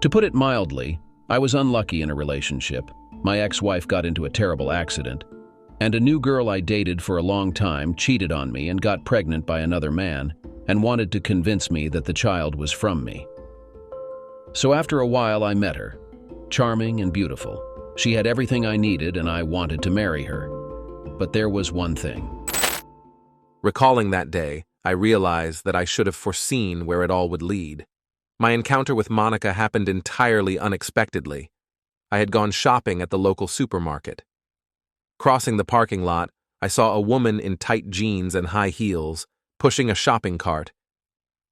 To put it mildly, I was unlucky in a relationship. My ex-wife got into a terrible accident, and a new girl I dated for a long time cheated on me and got pregnant by another man and wanted to convince me that the child was from me. So after a while, I met her. Charming and beautiful. She had everything I needed and I wanted to marry her. But there was one thing. Recalling that day, I realized that I should have foreseen where it all would lead. My encounter with Monica happened entirely unexpectedly. I had gone shopping at the local supermarket. Crossing the parking lot, I saw a woman in tight jeans and high heels, pushing a shopping cart.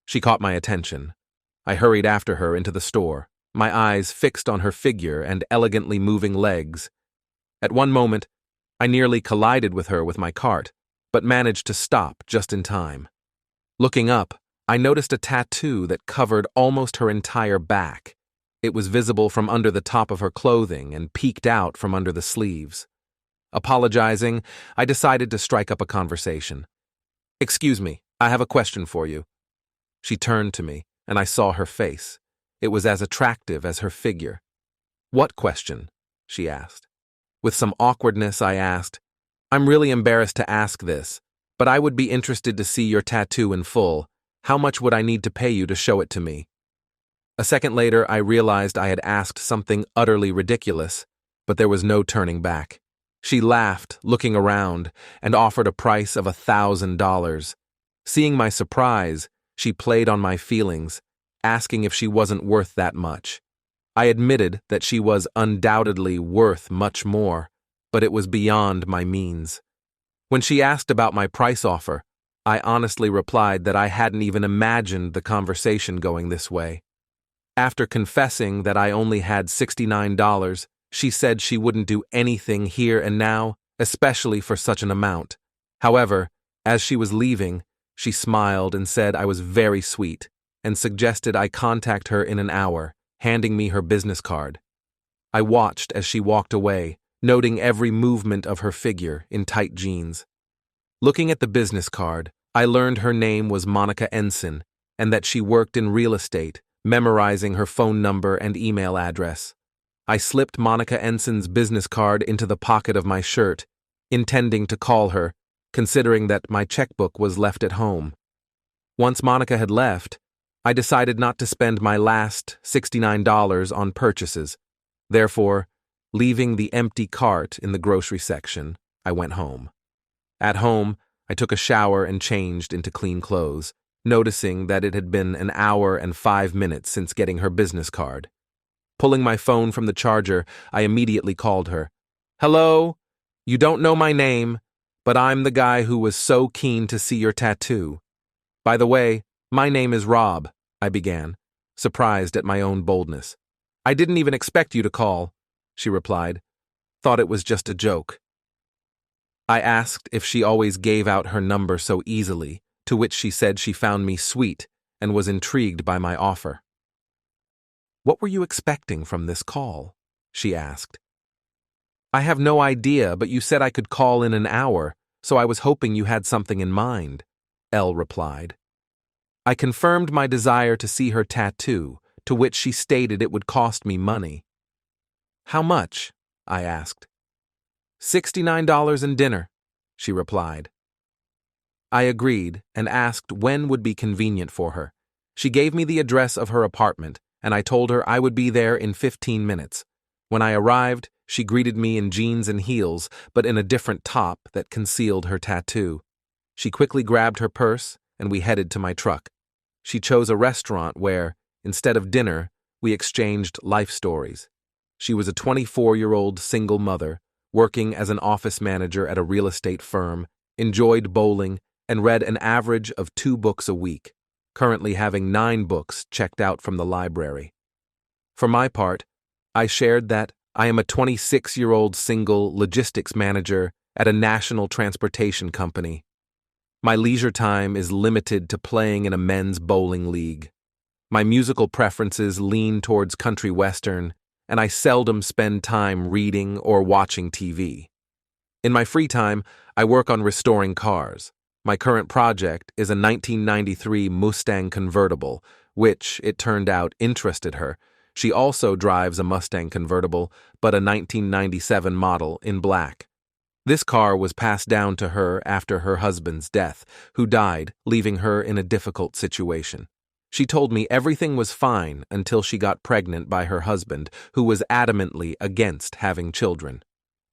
She caught my attention. I hurried after her into the store, my eyes fixed on her figure and elegantly moving legs. At one moment, I nearly collided with her with my cart, but managed to stop just in time. Looking up, I noticed a tattoo that covered almost her entire back. It was visible from under the top of her clothing and peeked out from under the sleeves. Apologizing, I decided to strike up a conversation. "Excuse me, I have a question for you." She turned to me, and I saw her face. It was as attractive as her figure. "What question?" she asked. With some awkwardness, I asked, "I'm really embarrassed to ask this, but I would be interested to see your tattoo in full. How much would I need to pay you to show it to me?" A second later, I realized I had asked something utterly ridiculous, but there was no turning back. She laughed, looking around, and offered a price of $1,000. Seeing my surprise, she played on my feelings, asking if she wasn't worth that much. I admitted that she was undoubtedly worth much more, but it was beyond my means. When she asked about my price offer, I honestly replied that I hadn't even imagined the conversation going this way. After confessing that I only had $69, she said she wouldn't do anything here and now, especially for such an amount. However, as she was leaving, she smiled and said I was very sweet and suggested I contact her in an hour, handing me her business card. I watched as she walked away, noting every movement of her figure in tight jeans. Looking at the business card, I learned her name was Monica Ensign and that she worked in real estate, memorizing her phone number and email address. I slipped Monica Ensign's business card into the pocket of my shirt, intending to call her, considering that my checkbook was left at home. Once Monica had left, I decided not to spend my last $69 on purchases. Therefore, leaving the empty cart in the grocery section, I went home. At home, I took a shower and changed into clean clothes, noticing that it had been an hour and 5 minutes since getting her business card. Pulling my phone from the charger, I immediately called her. "Hello? You don't know my name, but I'm the guy who was so keen to see your tattoo. By the way, my name is Rob," I began, surprised at my own boldness. "I didn't even expect you to call," she replied. "Thought it was just a joke." I asked if she always gave out her number so easily, to which she said she found me sweet and was intrigued by my offer. "What were you expecting from this call?" she asked. "I have no idea, but you said I could call in an hour, so I was hoping you had something in mind," Elle replied. I confirmed my desire to see her tattoo, to which she stated it would cost me money. "How much?" I asked. $69 and dinner," she replied. I agreed and asked when would be convenient for her. She gave me the address of her apartment, and I told her I would be there in 15 minutes. When I arrived, she greeted me in jeans and heels, but in a different top that concealed her tattoo. She quickly grabbed her purse, and we headed to my truck. She chose a restaurant where, instead of dinner, we exchanged life stories. She was a 24-year-old single mother, working as an office manager at a real estate firm, enjoyed bowling, and read an average of 2 books a week, currently having 9 books checked out from the library. For my part, I shared that I am a 26-year-old single logistics manager at a national transportation company. My leisure time is limited to playing in a men's bowling league. My musical preferences lean towards country western, and I seldom spend time reading or watching TV. In my free time, I work on restoring cars. My current project is a 1993 Mustang convertible, which, it turned out, interested her, She also drives a Mustang convertible, but a 1997 model in black. This car was passed down to her after her husband's death, who died, leaving her in a difficult situation. She told me everything was fine until she got pregnant by her husband, who was adamantly against having children.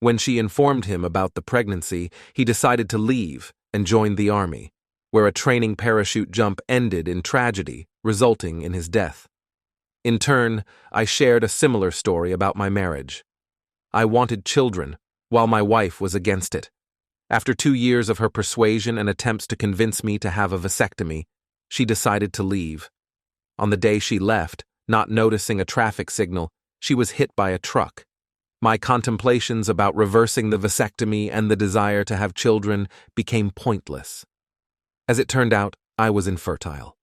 When she informed him about the pregnancy, he decided to leave and joined the army, where a training parachute jump ended in tragedy, resulting in his death. In turn, I shared a similar story about my marriage. I wanted children, while my wife was against it. After 2 years of her persuasion and attempts to convince me to have a vasectomy, she decided to leave. On the day she left, not noticing a traffic signal, she was hit by a truck. My contemplations about reversing the vasectomy and the desire to have children became pointless. As it turned out, I was infertile.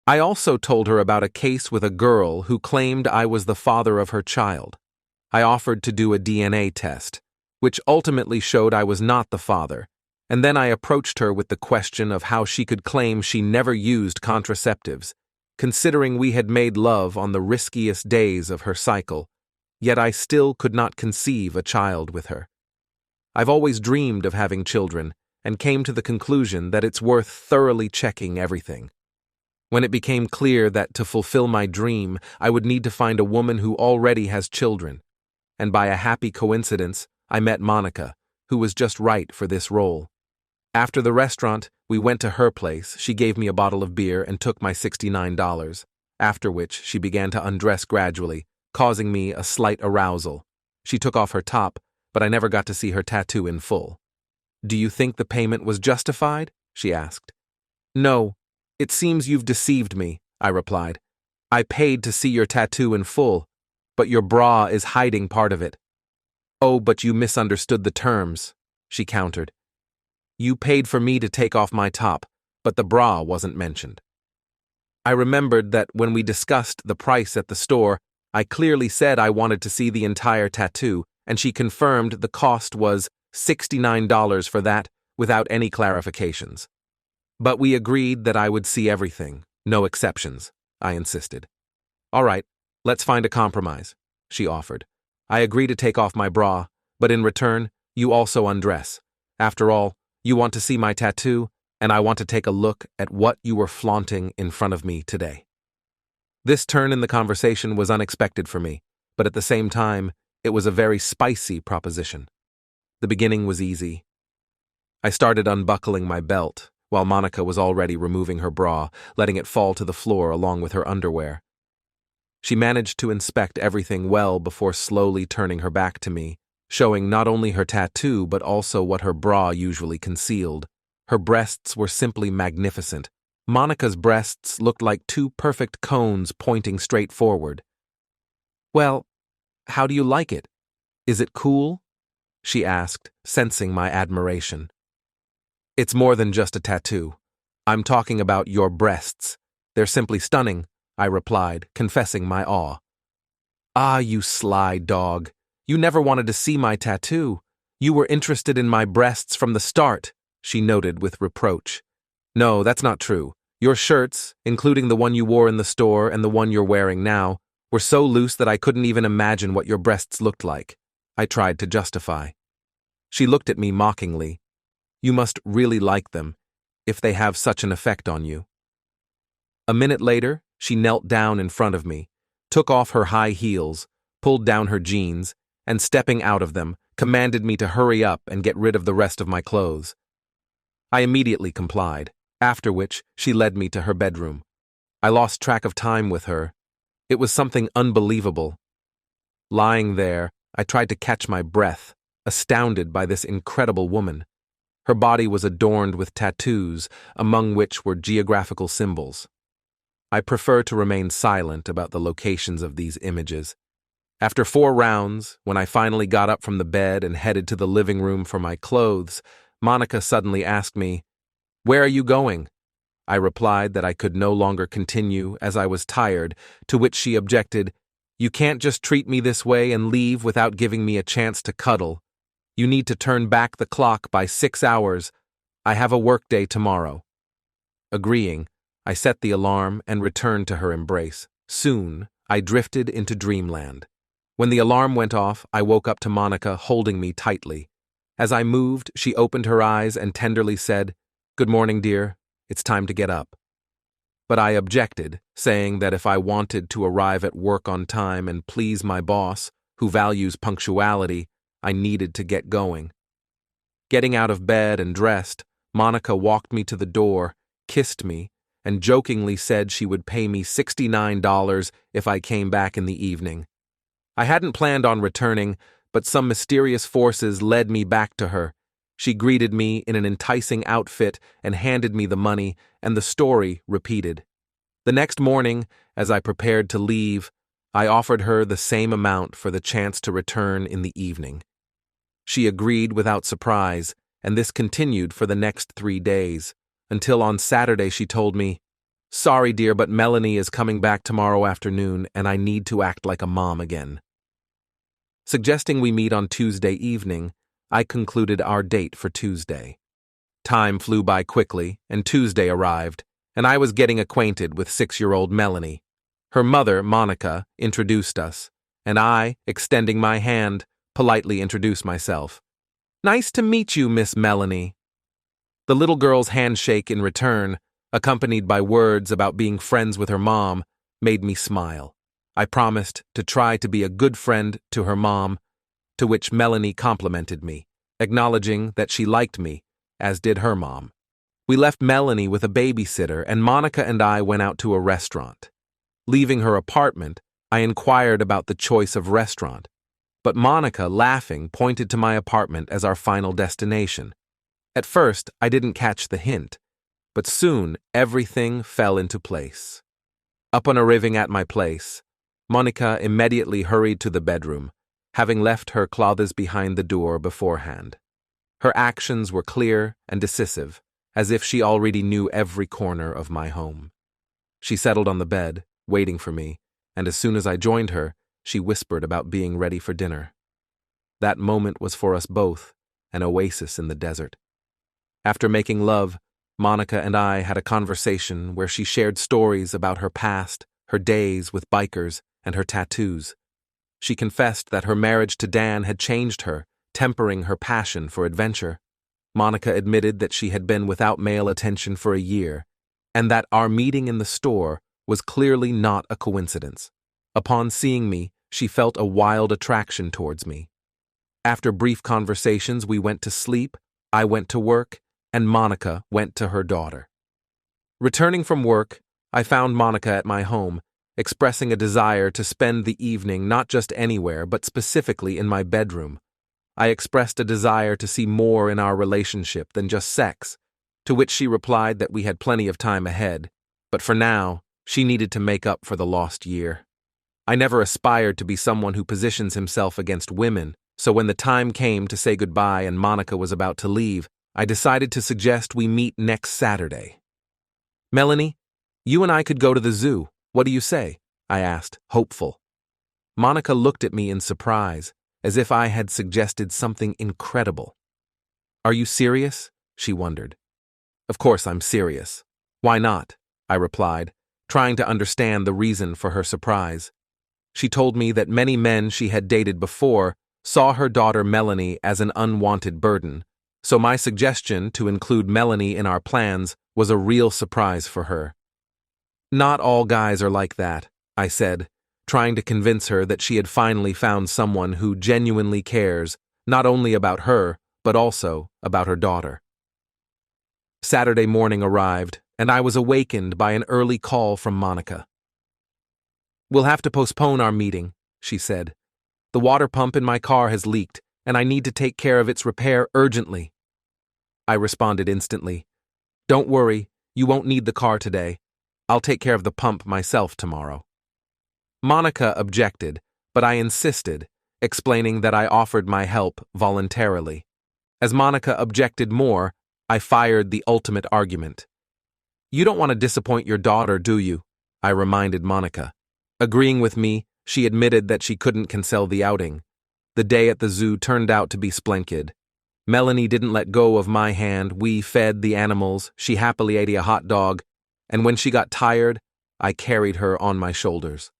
I also told her about a case with a girl who claimed I was the father of her child. I offered to do a DNA test, which ultimately showed I was not the father, and then I approached her with the question of how she could claim she never used contraceptives, considering we had made love on the riskiest days of her cycle, yet I still could not conceive a child with her. I've always dreamed of having children, and came to the conclusion that it's worth thoroughly checking everything. When it became clear that to fulfill my dream, I would need to find a woman who already has children, and by a happy coincidence, I met Monica, who was just right for this role. After the restaurant, we went to her place. She gave me a bottle of beer and took my $69, after which she began to undress gradually, causing me a slight arousal. She took off her top, but I never got to see her tattoo in full. "Do you think the payment was justified?" she asked. "No, it seems you've deceived me," I replied. "I paid to see your tattoo in full, but your bra is hiding part of it." "Oh, but you misunderstood the terms," she countered. "You paid for me to take off my top, but the bra wasn't mentioned." I remembered that when we discussed the price at the store, I clearly said I wanted to see the entire tattoo, and she confirmed the cost was $69 for that, without any clarifications. But we agreed that I would see everything, no exceptions, I insisted. "All right, let's find a compromise," she offered. "I agree to take off my bra, but in return, you also undress. After all, you want to see my tattoo, and I want to take a look at what you were flaunting in front of me today." This turn in the conversation was unexpected for me, but at the same time, it was a very spicy proposition. The beginning was easy. I started unbuckling my belt, while Monica was already removing her bra, letting it fall to the floor along with her underwear. She managed to inspect everything well before slowly turning her back to me, showing not only her tattoo but also what her bra usually concealed. Her breasts were simply magnificent. Monica's breasts looked like 2 perfect cones pointing straight forward. "Well, how do you like it? Is it cool?" she asked, sensing my admiration. "It's more than just a tattoo. I'm talking about your breasts. They're simply stunning," I replied, confessing my awe. "Ah, you sly dog. You never wanted to see my tattoo. You were interested in my breasts from the start," she noted with reproach. "No, that's not true. Your shirts, including the one you wore in the store and the one you're wearing now, were so loose that I couldn't even imagine what your breasts looked like," I tried to justify. She looked at me mockingly. "You must really like them, if they have such an effect on you." A minute later, she knelt down in front of me, took off her high heels, pulled down her jeans, and stepping out of them, commanded me to hurry up and get rid of the rest of my clothes. I immediately complied, after which she led me to her bedroom. I lost track of time with her. It was something unbelievable. Lying there, I tried to catch my breath, astounded by this incredible woman. Her body was adorned with tattoos, among which were geographical symbols. I prefer to remain silent about the locations of these images. After 4 rounds, when I finally got up from the bed and headed to the living room for my clothes, Monica suddenly asked me, "Where are you going?" I replied that I could no longer continue as I was tired, to which she objected, "You can't just treat me this way and leave without giving me a chance to cuddle. You need to turn back the clock by 6 hours. I have a workday tomorrow." Agreeing, I set the alarm and returned to her embrace. Soon, I drifted into dreamland. When the alarm went off, I woke up to Monica holding me tightly. As I moved, she opened her eyes and tenderly said, "Good morning, dear. It's time to get up." But I objected, saying that if I wanted to arrive at work on time and please my boss, who values punctuality, I needed to get going. Getting out of bed and dressed, Monica walked me to the door, kissed me, and jokingly said she would pay me $69 if I came back in the evening. I hadn't planned on returning, but some mysterious forces led me back to her. She greeted me in an enticing outfit and handed me the money, and the story repeated. The next morning, as I prepared to leave, I offered her the same amount for the chance to return in the evening. She agreed without surprise, and this continued for the next 3 days, until on Saturday she told me, "Sorry, dear, but Melanie is coming back tomorrow afternoon, and I need to act like a mom again." Suggesting we meet on Tuesday evening, I concluded our date for Tuesday. Time flew by quickly, and Tuesday arrived, and I was getting acquainted with 6-year-old Melanie. Her mother, Monica, introduced us, and I, extending my hand, politely introduced myself. "Nice to meet you, Miss Melanie." The little girl's handshake in return, accompanied by words about being friends with her mom, made me smile. I promised to try to be a good friend to her mom, to which Melanie complimented me, acknowledging that she liked me, as did her mom. We left Melanie with a babysitter, and Monica and I went out to a restaurant. Leaving her apartment, I inquired about the choice of restaurant, but Monica, laughing, pointed to my apartment as our final destination. At first, I didn't catch the hint, but soon everything fell into place. Upon arriving at my place, Monica immediately hurried to the bedroom, having left her clothes behind the door beforehand. Her actions were clear and decisive, as if she already knew every corner of my home. She settled on the bed, waiting for me, and as soon as I joined her, she whispered about being ready for dinner. That moment was for us both an oasis in the desert. After making love, Monica and I had a conversation where she shared stories about her past, her days with bikers, and her tattoos. She confessed that her marriage to Dan had changed her, tempering her passion for adventure. Monica admitted that she had been without male attention for a year, and that our meeting in the store was clearly not a coincidence. Upon seeing me, she felt a wild attraction towards me. After brief conversations, we went to sleep, I went to work, and Monica went to her daughter. Returning from work, I found Monica at my home, expressing a desire to spend the evening not just anywhere, but specifically in my bedroom. I expressed a desire to see more in our relationship than just sex, to which she replied that we had plenty of time ahead, but for now, she needed to make up for the lost year. I never aspired to be someone who positions himself against women, so when the time came to say goodbye and Monica was about to leave, I decided to suggest we meet next Saturday. "Melanie, you and I could go to the zoo. What do you say?" I asked, hopeful. Monica looked at me in surprise, as if I had suggested something incredible. "Are you serious?" she wondered. "Of course I'm serious. Why not?" I replied, trying to understand the reason for her surprise. She told me that many men she had dated before saw her daughter Melanie as an unwanted burden, so my suggestion to include Melanie in our plans was a real surprise for her. "Not all guys are like that," I said, trying to convince her that she had finally found someone who genuinely cares, not only about her, but also about her daughter. Saturday morning arrived, and I was awakened by an early call from Monica. "We'll have to postpone our meeting," she said. "The water pump in my car has leaked, and I need to take care of its repair urgently." I responded instantly, "Don't worry, you won't need the car today. I'll take care of the pump myself tomorrow." Monica objected, but I insisted, explaining that I offered my help voluntarily. As Monica objected more, I fired the ultimate argument. "You don't want to disappoint your daughter, do you?" I reminded Monica. Agreeing with me, she admitted that she couldn't cancel the outing. The day at the zoo turned out to be splendid. Melanie didn't let go of my hand, we fed the animals, she happily ate a hot dog, and when she got tired, I carried her on my shoulders.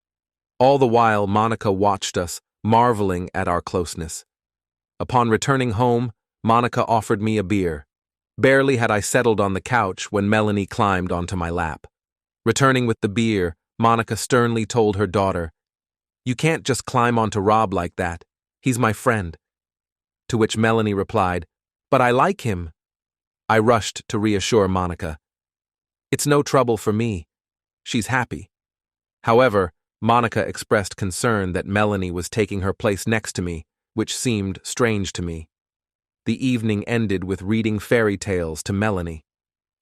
All the while, Monica watched us, marveling at our closeness. Upon returning home, Monica offered me a beer. Barely had I settled on the couch when Melanie climbed onto my lap. Returning with the beer, Monica sternly told her daughter, "You can't just climb onto Rob like that. He's my friend." To which Melanie replied, "But I like him." I rushed to reassure Monica. "It's no trouble for me. She's happy." However, Monica expressed concern that Melanie was taking her place next to me, which seemed strange to me. The evening ended with reading fairy tales to Melanie.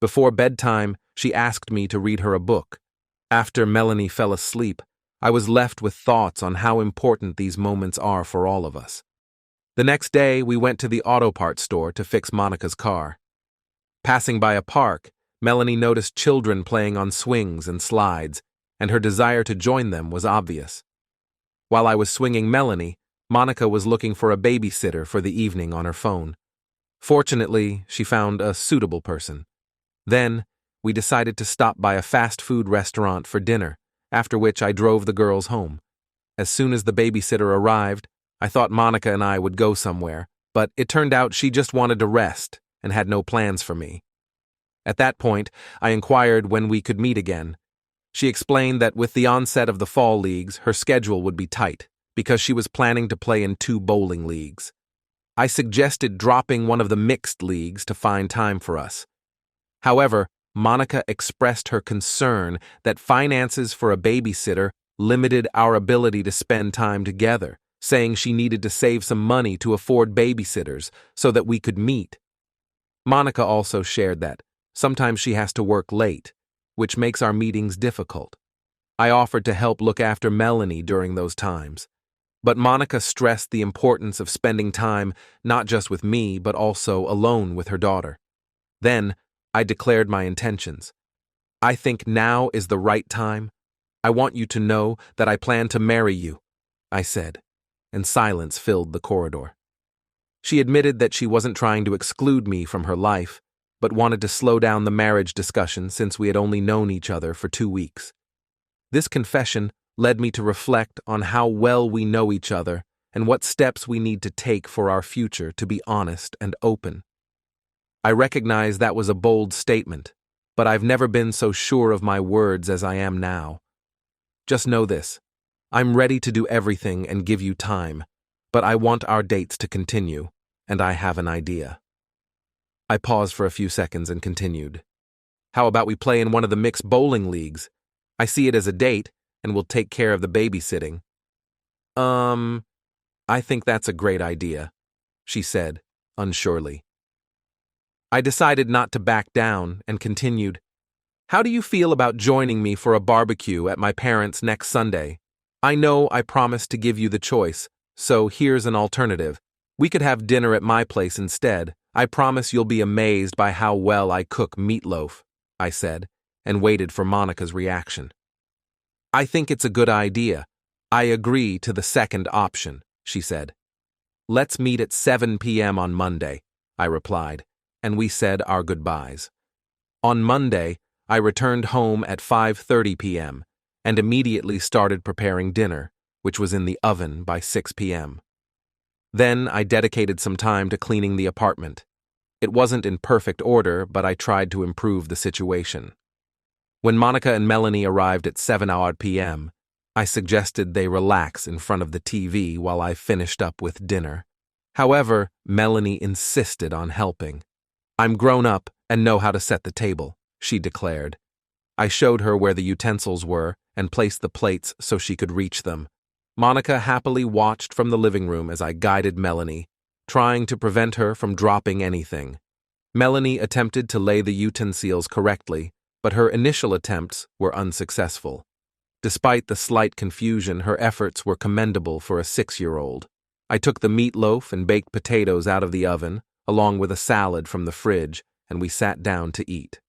Before bedtime, she asked me to read her a book. After Melanie fell asleep, I was left with thoughts on how important these moments are for all of us. The next day, we went to the auto parts store to fix Monica's car. Passing by a park, Melanie noticed children playing on swings and slides, and her desire to join them was obvious. While I was swinging Melanie, Monica was looking for a babysitter for the evening on her phone. Fortunately, she found a suitable person. Then, we decided to stop by a fast food restaurant for dinner, after which I drove the girls home. As soon as the babysitter arrived, I thought Monica and I would go somewhere, but it turned out she just wanted to rest and had no plans for me. At that point, I inquired when we could meet again. She explained that with the onset of the fall leagues, her schedule would be tight, because she was planning to play in 2 bowling leagues. I suggested dropping one of the mixed leagues to find time for us. However, Monica expressed her concern that finances for a babysitter limited our ability to spend time together, saying she needed to save some money to afford babysitters so that we could meet. Monica also shared that sometimes she has to work late, which makes our meetings difficult. I offered to help look after Melanie during those times, but Monica stressed the importance of spending time not just with me but also alone with her daughter. Then, I declared my intentions. "I think now is the right time. I want you to know that I plan to marry you," I said, and silence filled the corridor. She admitted that she wasn't trying to exclude me from her life, but wanted to slow down the marriage discussion since we had only known each other for 2 weeks. This confession led me to reflect on how well we know each other and what steps we need to take for our future to be honest and open. I recognize that was a bold statement, but I've never been so sure of my words as I am now. Just know this: I'm ready to do everything and give you time, but I want our dates to continue, and I have an idea. I paused for a few seconds and continued. "How about we play in one of the mixed bowling leagues? I see it as a date, and we'll take care of the babysitting." I think that's a great idea," she said, unsurely. I decided not to back down and continued. "How do you feel about joining me for a barbecue at my parents' next Sunday? I know I promised to give you the choice, so here's an alternative. We could have dinner at my place instead. I promise you'll be amazed by how well I cook meatloaf," I said, and waited for Monica's reaction. "I think it's a good idea. I agree to the second option," she said. "Let's meet at 7 p.m. on Monday," I replied, and we said our goodbyes. On Monday, I returned home at 5:30 p.m. and immediately started preparing dinner, which was in the oven by 6 p.m. Then I dedicated some time to cleaning the apartment. It wasn't in perfect order, but I tried to improve the situation. When Monica and Melanie arrived at 7 p.m., I suggested they relax in front of the TV while I finished up with dinner. However, Melanie insisted on helping. "I'm grown up and know how to set the table," she declared. I showed her where the utensils were and placed the plates so she could reach them. Monica happily watched from the living room as I guided Melanie, trying to prevent her from dropping anything. Melanie attempted to lay the utensils correctly, but her initial attempts were unsuccessful. Despite the slight confusion, her efforts were commendable for a 6-year-old. I took the meatloaf and baked potatoes out of the oven, along with a salad from the fridge, and we sat down to eat.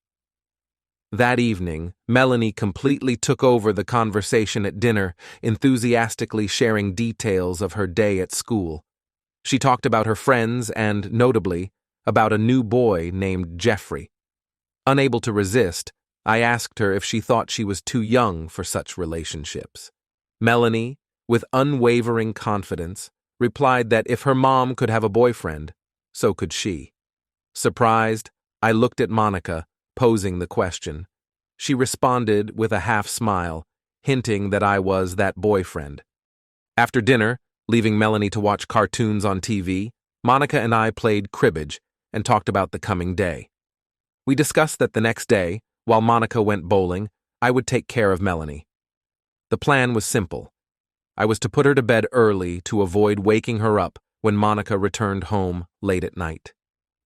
That evening, Melanie completely took over the conversation at dinner, enthusiastically sharing details of her day at school. She talked about her friends and, notably, about a new boy named Jeffrey. Unable to resist, I asked her if she thought she was too young for such relationships. Melanie, with unwavering confidence, replied that if her mom could have a boyfriend, so could she. Surprised, I looked at Monica, posing the question. She responded with a half-smile, hinting that I was that boyfriend. After dinner, leaving Melanie to watch cartoons on TV, Monica and I played cribbage and talked about the coming day. We discussed that the next day, while Monica went bowling, I would take care of Melanie. The plan was simple. I was to put her to bed early to avoid waking her up when Monica returned home late at night.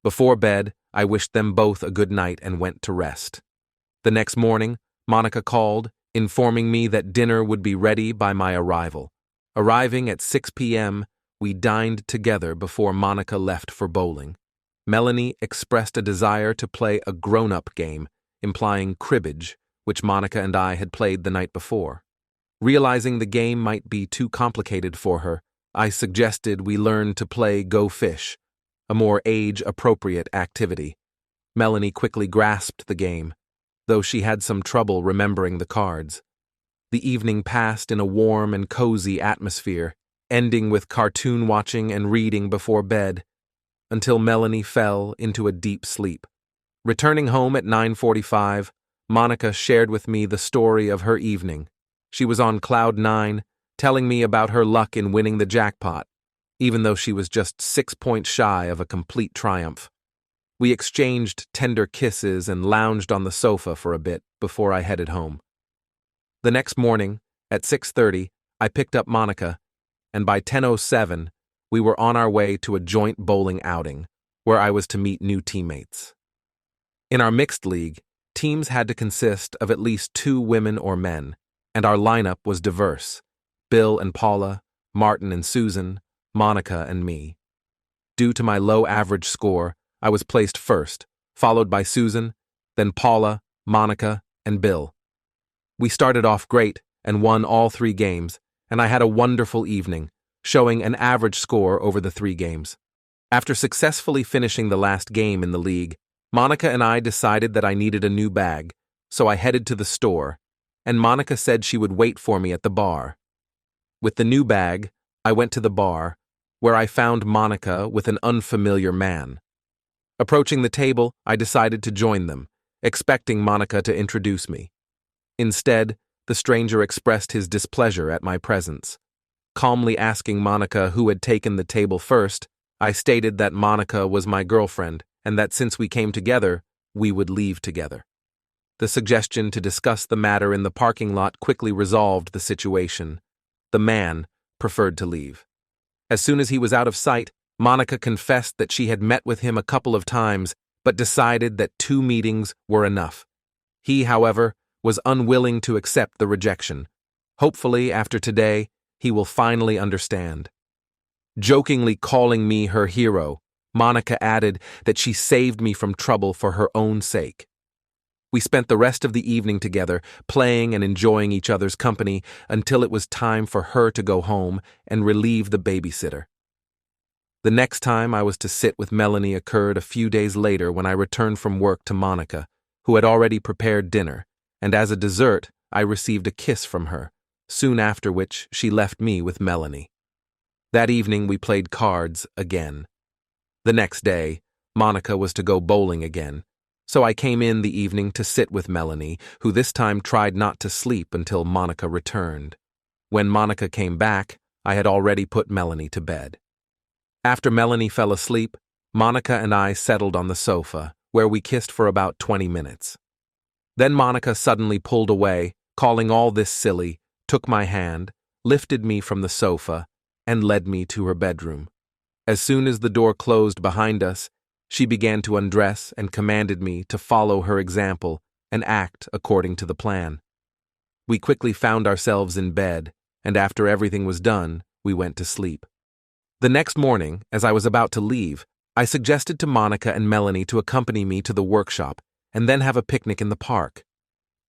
Before bed, I wished them both a good night and went to rest. The next morning, Monica called, informing me that dinner would be ready by my arrival. Arriving at 6 p.m., we dined together before Monica left for bowling. Melanie expressed a desire to play a grown-up game, implying cribbage, which Monica and I had played the night before. Realizing the game might be too complicated for her, I suggested we learn to play Go Fish, a more age-appropriate activity. Melanie quickly grasped the game, though she had some trouble remembering the cards. The evening passed in a warm and cozy atmosphere, ending with cartoon watching and reading before bed, until Melanie fell into a deep sleep. Returning home at 9:45, Monica shared with me the story of her evening. She was on cloud 9, telling me about her luck in winning the jackpot, even though she was just 6 points shy of a complete triumph. We exchanged tender kisses and lounged on the sofa for a bit before I headed home. The next morning, at 6:30, I picked up Monica, and by 10:07, we were on our way to a joint bowling outing, where I was to meet new teammates. In our mixed league, teams had to consist of at least 2 women or men, and our lineup was diverse: Bill and Paula, Martin and Susan, Monica and me. Due to my low average score, I was placed first, followed by Susan, then Paula, Monica, and Bill. We started off great and won all 3 games, and I had a wonderful evening, showing an average score over the 3 games. After successfully finishing the last game in the league, Monica and I decided that I needed a new bag, so I headed to the store, and Monica said she would wait for me at the bar. With the new bag, I went to the bar, where I found Monica with an unfamiliar man. Approaching the table, I decided to join them, expecting Monica to introduce me. Instead, the stranger expressed his displeasure at my presence. Calmly asking Monica who had taken the table first, I stated that Monica was my girlfriend and that since we came together, we would leave together. The suggestion to discuss the matter in the parking lot quickly resolved the situation. The man preferred to leave. As soon as he was out of sight, Monica confessed that she had met with him a couple of times, but decided that 2 meetings were enough. He, however, was unwilling to accept the rejection. Hopefully, after today, he will finally understand. Jokingly calling me her hero, Monica added that she saved me from trouble for her own sake. We spent the rest of the evening together, playing and enjoying each other's company until it was time for her to go home and relieve the babysitter. The next time I was to sit with Melanie occurred a few days later when I returned from work to Monica, who had already prepared dinner, and as a dessert, I received a kiss from her, soon after which she left me with Melanie. That evening we played cards again. The next day, Monica was to go bowling again, so I came in the evening to sit with Melanie, who this time tried not to sleep until Monica returned. When Monica came back, I had already put Melanie to bed. After Melanie fell asleep, Monica and I settled on the sofa, where we kissed for about 20 minutes. Then Monica suddenly pulled away, calling all this silly, took my hand, lifted me from the sofa, and led me to her bedroom. As soon as the door closed behind us, she began to undress and commanded me to follow her example and act according to the plan. We quickly found ourselves in bed, and after everything was done, we went to sleep. The next morning, as I was about to leave, I suggested to Monica and Melanie to accompany me to the workshop and then have a picnic in the park.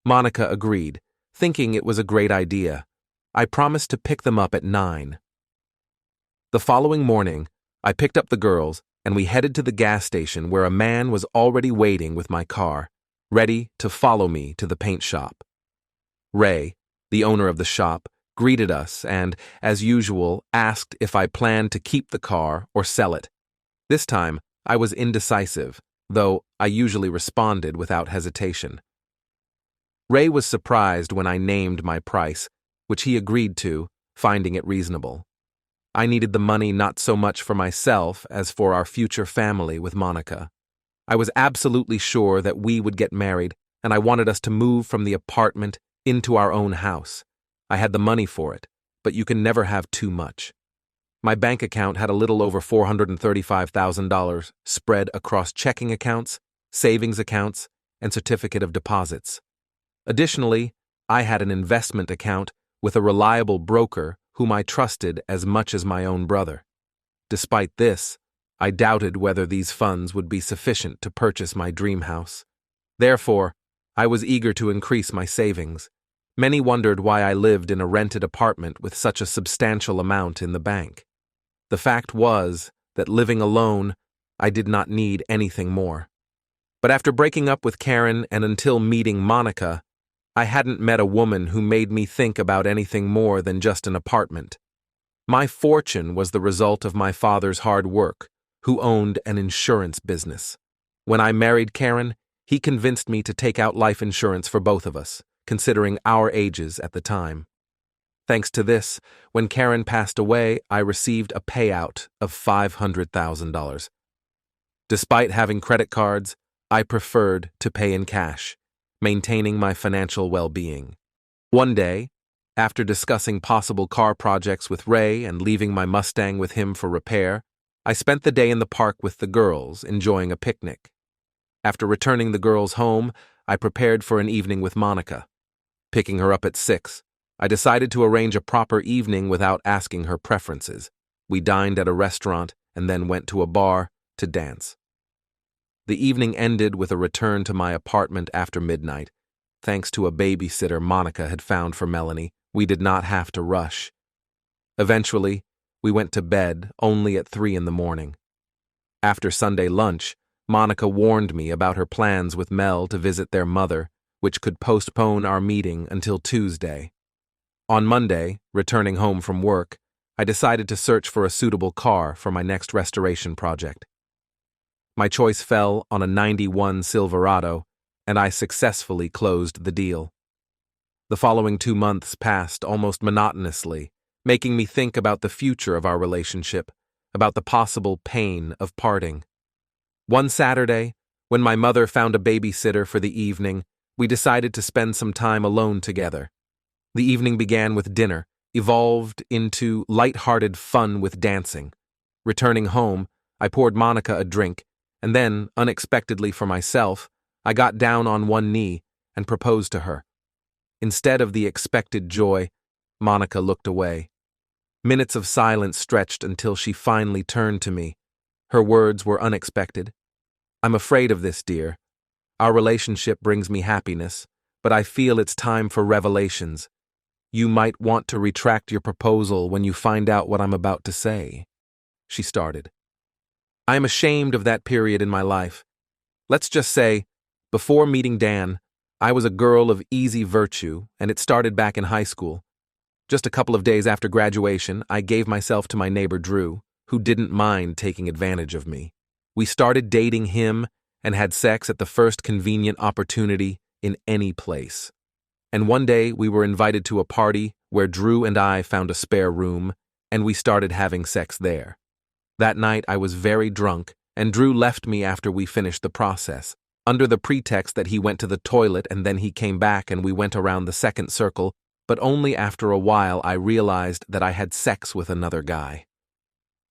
Monica agreed, thinking it was a great idea. I promised to pick them up at 9. The following morning, I picked up the girls and we headed to the gas station where a man was already waiting with my car, ready to follow me to the paint shop. Ray, the owner of the shop, greeted us and, as usual, asked if I planned to keep the car or sell it. This time, I was indecisive, though I usually responded without hesitation. Ray was surprised when I named my price, which he agreed to, finding it reasonable. I needed the money not so much for myself as for our future family with Monica. I was absolutely sure that we would get married, and I wanted us to move from the apartment into our own house. I had the money for it, but you can never have too much. My bank account had a little over $435,000 spread across checking accounts, savings accounts, and certificate of deposits. Additionally, I had an investment account with a reliable broker whom I trusted as much as my own brother. Despite this, I doubted whether these funds would be sufficient to purchase my dream house. Therefore, I was eager to increase my savings. Many wondered why I lived in a rented apartment with such a substantial amount in the bank. The fact was that living alone, I did not need anything more. But after breaking up with Karen and until meeting Monica, I hadn't met a woman who made me think about anything more than just an apartment. My fortune was the result of my father's hard work, who owned an insurance business. When I married Karen, he convinced me to take out life insurance for both of us, considering our ages at the time. Thanks to this, when Karen passed away, I received a payout of $500,000. Despite having credit cards, I preferred to pay in cash, maintaining my financial well-being. One day, after discussing possible car projects with Ray and leaving my Mustang with him for repair, I spent the day in the park with the girls, enjoying a picnic. After returning the girls home, I prepared for an evening with Monica. Picking her up at 6, I decided to arrange a proper evening without asking her preferences. We dined at a restaurant and then went to a bar to dance. The evening ended with a return to my apartment after midnight. Thanks to a babysitter Monica had found for Melanie, we did not have to rush. Eventually, we went to bed only at 3 in the morning. After Sunday lunch, Monica warned me about her plans with Mel to visit their mother, which could postpone our meeting until Tuesday. On Monday, returning home from work, I decided to search for a suitable car for my next restoration project. My choice fell on a '91 Silverado, and I successfully closed the deal. The following 2 months passed almost monotonously, making me think about the future of our relationship, about the possible pain of parting. One Saturday, when my mother found a babysitter for the evening, we decided to spend some time alone together. The evening began with dinner, evolved into light-hearted fun with dancing. Returning home, I poured Monica a drink, and then, unexpectedly for myself, I got down on one knee and proposed to her. Instead of the expected joy, Monica looked away. Minutes of silence stretched until she finally turned to me. Her words were unexpected. "I'm afraid of this, dear. Our relationship brings me happiness, but I feel it's time for revelations. You might want to retract your proposal when you find out what I'm about to say." She started. "I am ashamed of that period in my life. Let's just say, before meeting Dan, I was a girl of easy virtue, and it started back in high school. Just a couple of days after graduation, I gave myself to my neighbor Drew, who didn't mind taking advantage of me. We started dating him and had sex at the first convenient opportunity in any place. And one day we were invited to a party where Drew and I found a spare room, and we started having sex there. That night I was very drunk, and Drew left me after we finished the process, under the pretext that he went to the toilet and then he came back and we went around the second circle, but only after a while I realized that I had sex with another guy.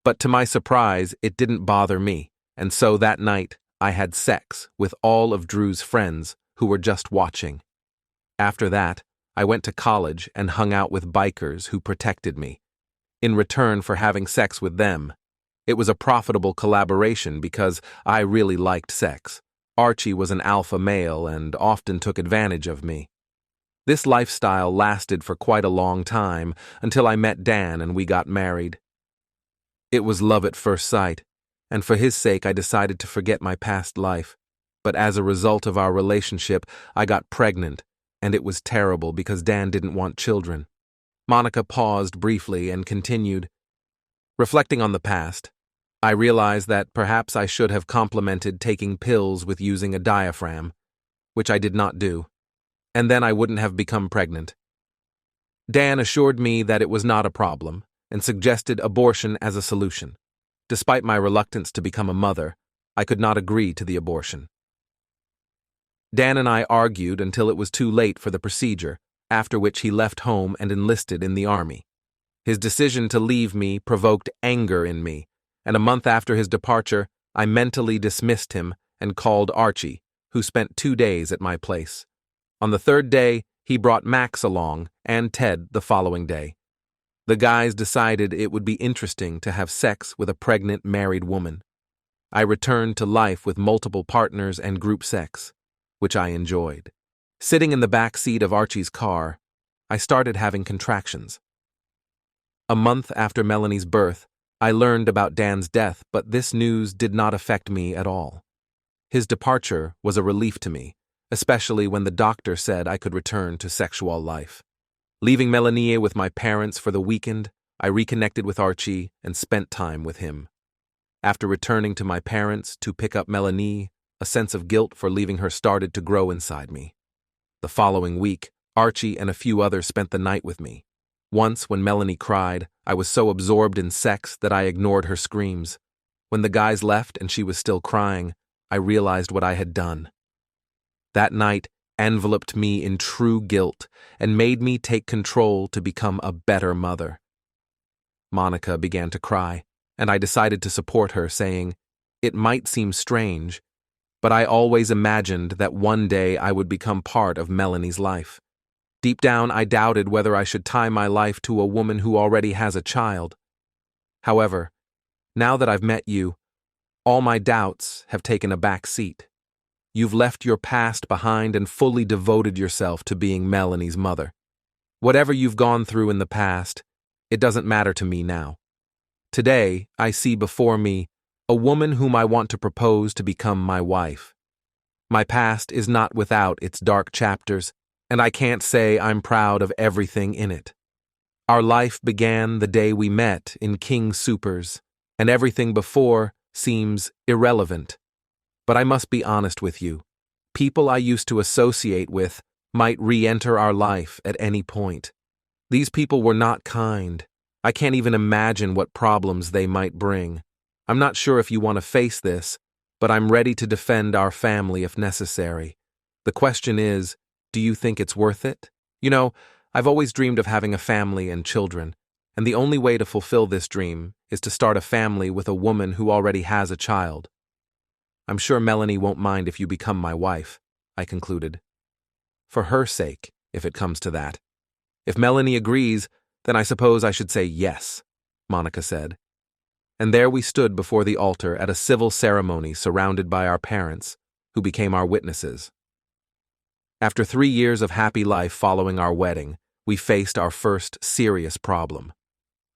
But to my surprise, it didn't bother me, and so that night I had sex with all of Drew's friends who were just watching. After that, I went to college and hung out with bikers who protected me. In return for having sex with them, it was a profitable collaboration because I really liked sex. Archie was an alpha male and often took advantage of me. This lifestyle lasted for quite a long time until I met Dan and we got married. It was love at first sight, and for his sake I decided to forget my past life. But as a result of our relationship, I got pregnant, and it was terrible because Dan didn't want children. Monica paused briefly and continued, reflecting on the past, I realized that perhaps I should have complemented taking pills with using a diaphragm, which I did not do, and then I wouldn't have become pregnant. Dan assured me that it was not a problem and suggested abortion as a solution. Despite my reluctance to become a mother, I could not agree to the abortion. Dan and I argued until it was too late for the procedure, after which he left home and enlisted in the army. His decision to leave me provoked anger in me, and a month after his departure, I mentally dismissed him and called Archie, who spent 2 days at my place. On the third day, he brought Max along and Ted the following day. The guys decided it would be interesting to have sex with a pregnant married woman. I returned to life with multiple partners and group sex, which I enjoyed. Sitting in the back seat of Archie's car, I started having contractions. A month after Melanie's birth, I learned about Dan's death, but this news did not affect me at all. His departure was a relief to me, especially when the doctor said I could return to sexual life. Leaving Melanie with my parents for the weekend, I reconnected with Archie and spent time with him. After returning to my parents to pick up Melanie, a sense of guilt for leaving her started to grow inside me. The following week, Archie and a few others spent the night with me. Once, when Melanie cried, I was so absorbed in sex that I ignored her screams. When the guys left and she was still crying, I realized what I had done. That night enveloped me in true guilt and made me take control to become a better mother. Monica began to cry, and I decided to support her, saying, "It might seem strange, but I always imagined that one day I would become part of Melanie's life. Deep down, I doubted whether I should tie my life to a woman who already has a child. However, now that I've met you, all my doubts have taken a back seat. You've left your past behind and fully devoted yourself to being Melanie's mother. Whatever you've gone through in the past, it doesn't matter to me now. Today, I see before me a woman whom I want to propose to become my wife. My past is not without its dark chapters, and I can't say I'm proud of everything in it. Our life began the day we met in King Soopers, and everything before seems irrelevant. But I must be honest with you. People I used to associate with might re-enter our life at any point. These people were not kind. I can't even imagine what problems they might bring. I'm not sure if you want to face this, but I'm ready to defend our family if necessary. The question is, do you think it's worth it? You know, I've always dreamed of having a family and children, and the only way to fulfill this dream is to start a family with a woman who already has a child. I'm sure Melanie won't mind if you become my wife, I concluded. For her sake, if it comes to that. If Melanie agrees, then I suppose I should say yes, Monica said. And there we stood before the altar at a civil ceremony surrounded by our parents, who became our witnesses. After 3 years of happy life following our wedding, we faced our first serious problem.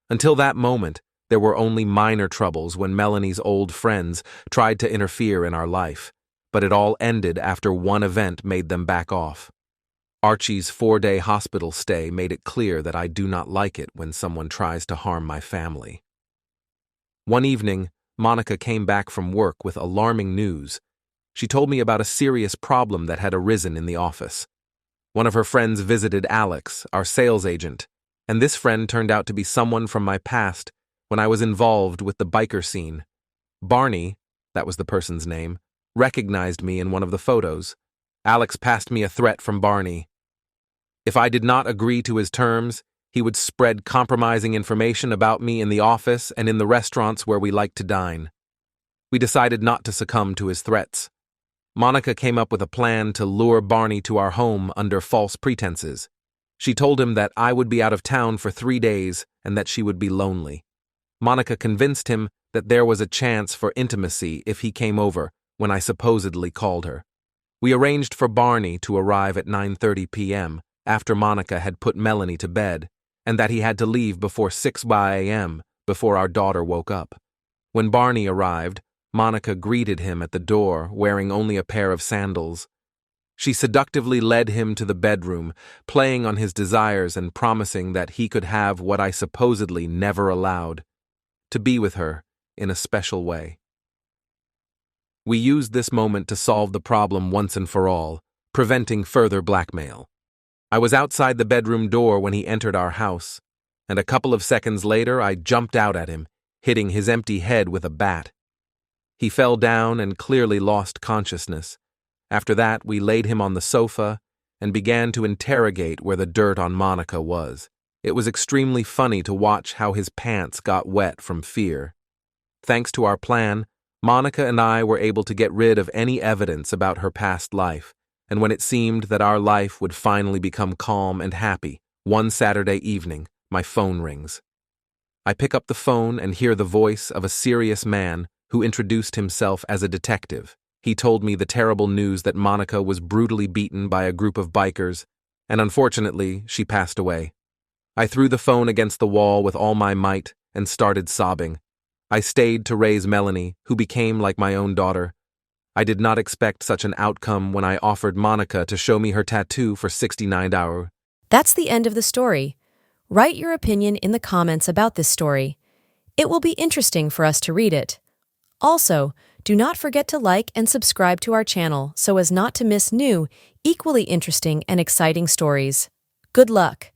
Until that moment, there were only minor troubles when Melanie's old friends tried to interfere in our life, but it all ended after one event made them back off. Archie's 4-day hospital stay made it clear that I do not like it when someone tries to harm my family. One evening, Monica came back from work with alarming news. She told me about a serious problem that had arisen in the office. One of her friends visited Alex, our sales agent, and this friend turned out to be someone from my past when I was involved with the biker scene. Barney, that was the person's name, recognized me in one of the photos. Alex passed me a threat from Barney. If I did not agree to his terms, he would spread compromising information about me in the office and in the restaurants where we liked to dine. We decided not to succumb to his threats. Monica came up with a plan to lure Barney to our home under false pretenses. She told him that I would be out of town for 3 days and that she would be lonely. Monica convinced him that there was a chance for intimacy if he came over when I supposedly called her. We arranged for Barney to arrive at 9:30 p.m. after Monica had put Melanie to bed, and that he had to leave before 6 a.m. before our daughter woke up. When Barney arrived, Monica greeted him at the door wearing only a pair of sandals. She seductively led him to the bedroom, playing on his desires and promising that he could have what I supposedly never allowed, to be with her in a special way. We used this moment to solve the problem once and for all, preventing further blackmail. I was outside the bedroom door when he entered our house, and a couple of seconds later I jumped out at him, hitting his empty head with a bat. He fell down and clearly lost consciousness. After that, we laid him on the sofa and began to interrogate where the dirt on Monica was. It was extremely funny to watch how his pants got wet from fear. Thanks to our plan, Monica and I were able to get rid of any evidence about her past life, and when it seemed that our life would finally become calm and happy, one Saturday evening, my phone rings. I pick up the phone and hear the voice of a serious man who introduced himself as a detective. He told me the terrible news that Monica was brutally beaten by a group of bikers, and unfortunately, she passed away. I threw the phone against the wall with all my might and started sobbing. I stayed to raise Melanie, who became like my own daughter. I did not expect such an outcome when I offered Monica to show me her tattoo for $69. That's the end of the story. Write your opinion in the comments about this story. It will be interesting for us to read it. Also, do not forget to like and subscribe to our channel so as not to miss new, equally interesting and exciting stories. Good luck!